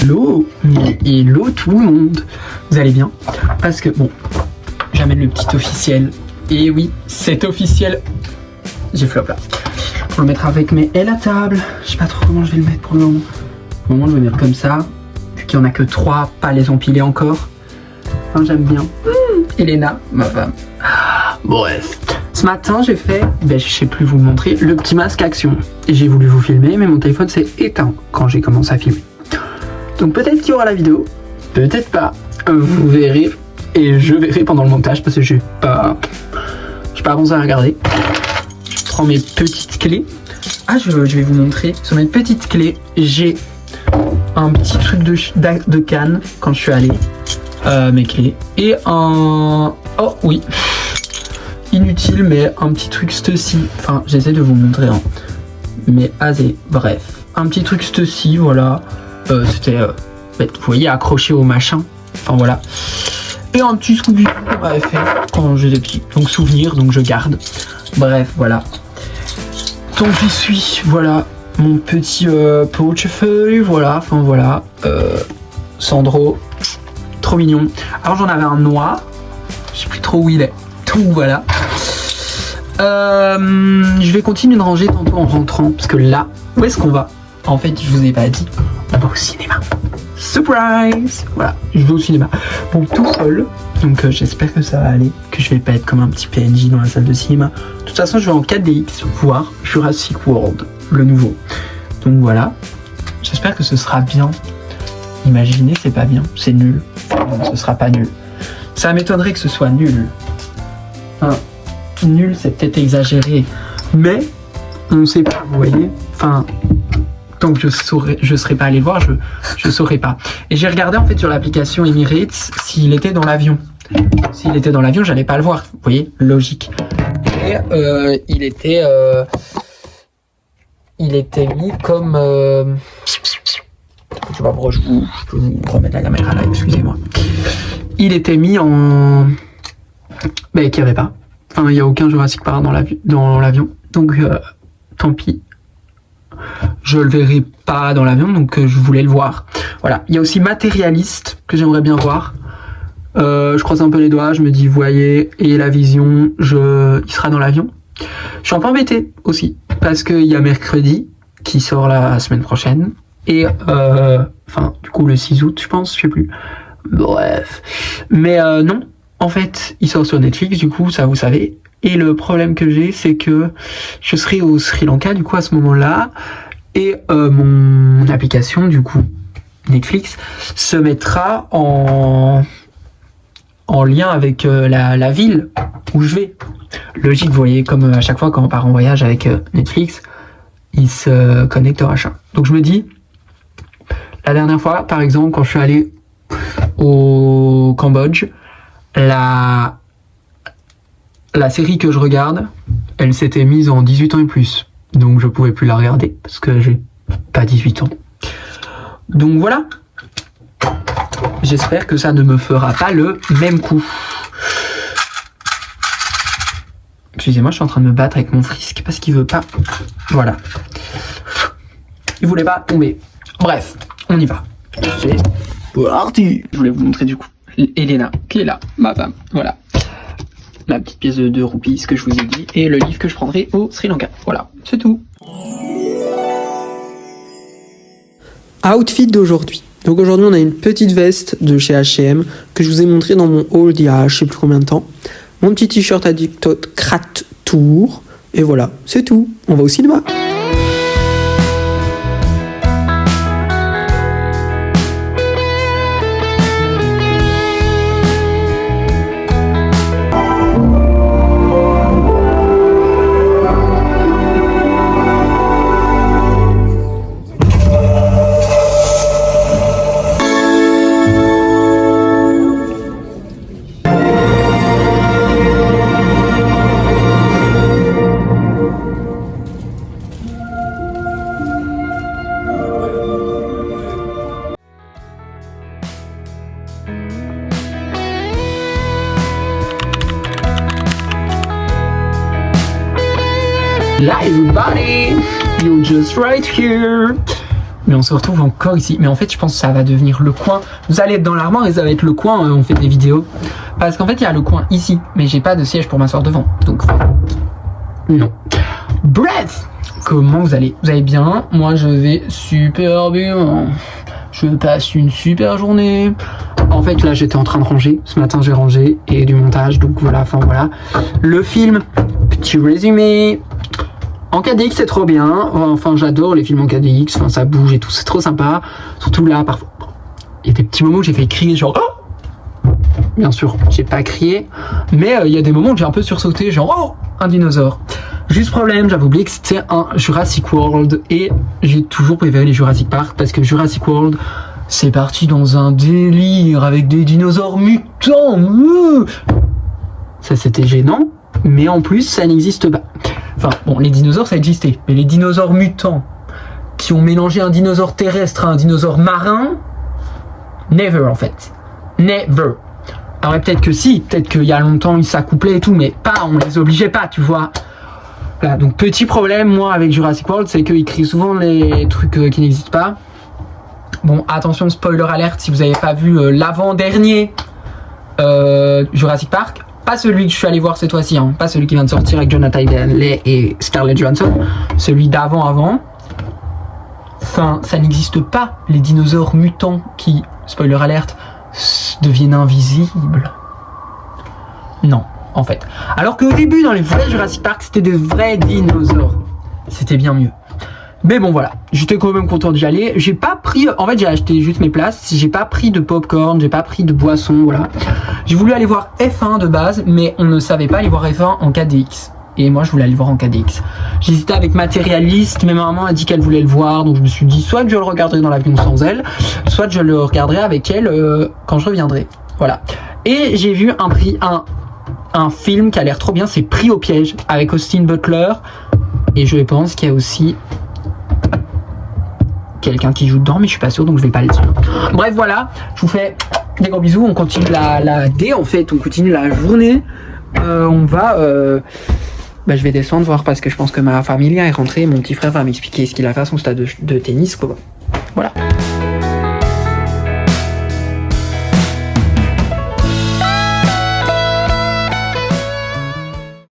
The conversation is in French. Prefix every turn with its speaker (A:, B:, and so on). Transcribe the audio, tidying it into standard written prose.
A: Hello, hello tout le monde. Vous allez bien? Parce que bon, j'amène le petit officiel. Et oui, c'est officiel. J'ai flop là. Pour le mettre avec mes L à table. Je sais pas trop comment je vais le mettre pour le moment. Pour le moment, je vais le mettre comme ça. Vu qu'il y en a que 3, pas les empiler encore. Enfin, j'aime bien. Elena, ma femme. Bref. Ce matin, j'ai fait, je sais plus vous montrer, le petit masque action. Et j'ai voulu vous filmer, mais mon téléphone s'est éteint quand j'ai commencé à filmer. Donc peut-être qu'il y aura la vidéo, peut-être pas. Vous verrez, et je verrai pendant le montage parce que j'ai pas avancé à regarder. Je prends mes petites clés. Ah, je vais vous montrer. Sur mes petites clés, j'ai un petit truc de canne quand je suis allé. Mes clés. Et un... Oh oui. Inutile, mais un petit truc ceci. Enfin, j'essaie de vous montrer. Hein. Mais assez. Bref. Un petit truc ceci, voilà. C'était, vous voyez, accroché au machin. Enfin, voilà. Et un petit souvenir qu'on m'avait fait quand j'étais petit. Donc, souvenir, donc je garde. Bref, voilà. Donc, j'y suis. Voilà. Mon petit portefeuille. Voilà. Enfin, voilà. Sandro. Trop mignon. Alors, j'en avais un noir. Je sais plus trop où il est. Tout, voilà. Je vais continuer de ranger tantôt en rentrant. Parce que là, où est-ce qu'on va? En fait, je vous ai pas dit. On va au cinéma. Surprise! Voilà, je vais au cinéma. Bon, tout seul. Donc, j'espère que ça va aller. Que je vais pas être comme un petit PNJ dans la salle de cinéma. De toute façon, je vais en 4DX voir Jurassic World, le nouveau. Donc, voilà. J'espère que ce sera bien. Imaginez, c'est pas bien. C'est nul. Non, ce sera pas nul. Ça m'étonnerait que ce soit nul. Enfin, nul, c'est peut-être exagéré. Mais, on ne sait pas, vous voyez. Enfin... tant que je serais pas allé le voir, je saurais pas. Et j'ai regardé en fait sur l'application Emirates s'il était dans l'avion. S'il était dans l'avion, j'allais pas le voir. Vous voyez, logique. Et il était mis comme je sais pas pourquoi je peux vous remettre la caméra là, excusez-moi. Il était mis en qu'il n'y avait pas. Enfin, il n'y a aucun Jurassic Park dans l'avion. Donc tant pis. Je le verrai pas dans l'avion, donc je voulais le voir. Voilà. Il y a aussi Matérialiste que j'aimerais bien voir. Je croise un peu les doigts, je me dis, voyez, et la vision, il sera dans l'avion. Je suis un peu embêté aussi, parce qu'il y a Mercredi qui sort la semaine prochaine. Et, du coup, le 6 août, je pense, je sais plus. Bref. Mais non, en fait, il sort sur Netflix, du coup, ça vous savez. Et le problème que j'ai, c'est que je serai au Sri Lanka, du coup, à ce moment-là. Et mon application, du coup, Netflix, se mettra en lien avec la ville où je vais. Logique, vous voyez, comme à chaque fois quand on part en voyage avec Netflix, il se connecte au machin. Donc je me dis, la dernière fois, par exemple, quand je suis allé au Cambodge, la série que je regarde, elle s'était mise en 18 ans et plus. Donc je pouvais plus la regarder parce que j'ai pas 18 ans. Donc voilà. J'espère que ça ne me fera pas le même coup. Excusez-moi, je suis en train de me battre avec mon frisque parce qu'il veut pas. Voilà. Il voulait pas tomber. Bref, on y va. C'est parti. Je voulais vous montrer du coup Elena qui est là, ma femme. Voilà. La petite pièce de 2 roupies, ce que je vous ai dit, et le livre que je prendrai au Sri Lanka. Voilà, c'est tout. Outfit d'aujourd'hui. Donc aujourd'hui, on a une petite veste de chez H&M que je vous ai montré dans mon haul d'il y a je sais plus combien de temps. Mon petit t-shirt à dictote Krat Tour. Et voilà, c'est tout. On va au cinéma. Hi everybody, you're just right here. Mais on se retrouve encore ici. Mais en fait, je pense que ça va devenir le coin. Vous allez être dans l'armoire et ça va être le coin où on fait des vidéos. Parce qu'en fait, il y a le coin ici. Mais j'ai pas de siège pour m'asseoir devant. Donc, non. Bref, comment vous allez? Vous allez bien? Moi, je vais super bien. Je passe une super journée. En fait, là, j'étais en train de ranger. Ce matin, j'ai rangé et du montage. Donc, voilà, enfin, voilà. Le film, petit résumé. En 4DX, c'est trop bien. Enfin, j'adore les films en 4DX. Enfin, ça bouge et tout. C'est trop sympa. Surtout là, parfois. Il y a des petits moments où j'ai fait crier, genre. Oh, bien sûr, j'ai pas crié. Mais il y a des moments où j'ai un peu sursauté, genre. Oh, un dinosaure. Juste problème, j'avais oublié que c'était un Jurassic World. Et j'ai toujours préféré les Jurassic Park. Parce que Jurassic World, c'est parti dans un délire avec des dinosaures mutants. Ça, c'était gênant. Mais en plus, ça n'existe pas. Enfin, bon, les dinosaures, ça existait. Mais les dinosaures mutants qui ont mélangé un dinosaure terrestre à un dinosaure marin, never, en fait. Never. Alors, peut-être que si, peut-être qu'il y a longtemps, ils s'accouplaient et tout, mais pas, on les obligeait pas, tu vois. Voilà, donc petit problème, moi, avec Jurassic World, c'est qu'ils créent souvent les trucs qui n'existent pas. Bon, attention, spoiler alerte, si vous n'avez pas vu l'avant-dernier Jurassic Park, pas celui que je suis allé voir cette fois-ci, hein, pas celui qui vient de sortir avec Jonathan Demme et Scarlett Johansson, celui d'avant. Enfin, ça n'existe pas, les dinosaures mutants qui, spoiler alerte, deviennent invisibles. Non, en fait. Alors qu'au début, dans les vrais Jurassic Park, c'était de vrais dinosaures. C'était bien mieux. Mais bon, voilà. J'étais quand même content d'y aller. J'ai pas pris... En fait, j'ai acheté juste mes places. J'ai pas pris de popcorn, j'ai pas pris de boisson, voilà. J'ai voulu aller voir F1 de base, mais on ne savait pas aller voir F1 en 4DX. Et moi, je voulais aller voir en 4DX. J'hésitais avec Matérialiste, mais ma maman a dit qu'elle voulait le voir. Donc, je me suis dit, soit que je le regarderai dans l'avion sans elle, soit que je le regarderai avec elle quand je reviendrai. Voilà. Et j'ai vu un film qui a l'air trop bien, c'est Pris au piège, avec Austin Butler. Et je pense qu'il y a aussi quelqu'un qui joue dedans, mais je suis pas sûr, donc je vais pas le dire. Bref, voilà, je vous fais des gros bisous. On continue la D, en fait, on continue la journée. On va... je vais descendre voir parce que je pense que ma famille est rentrée. Mon petit frère va m'expliquer ce qu'il a fait à son stade de tennis, quoi. Voilà.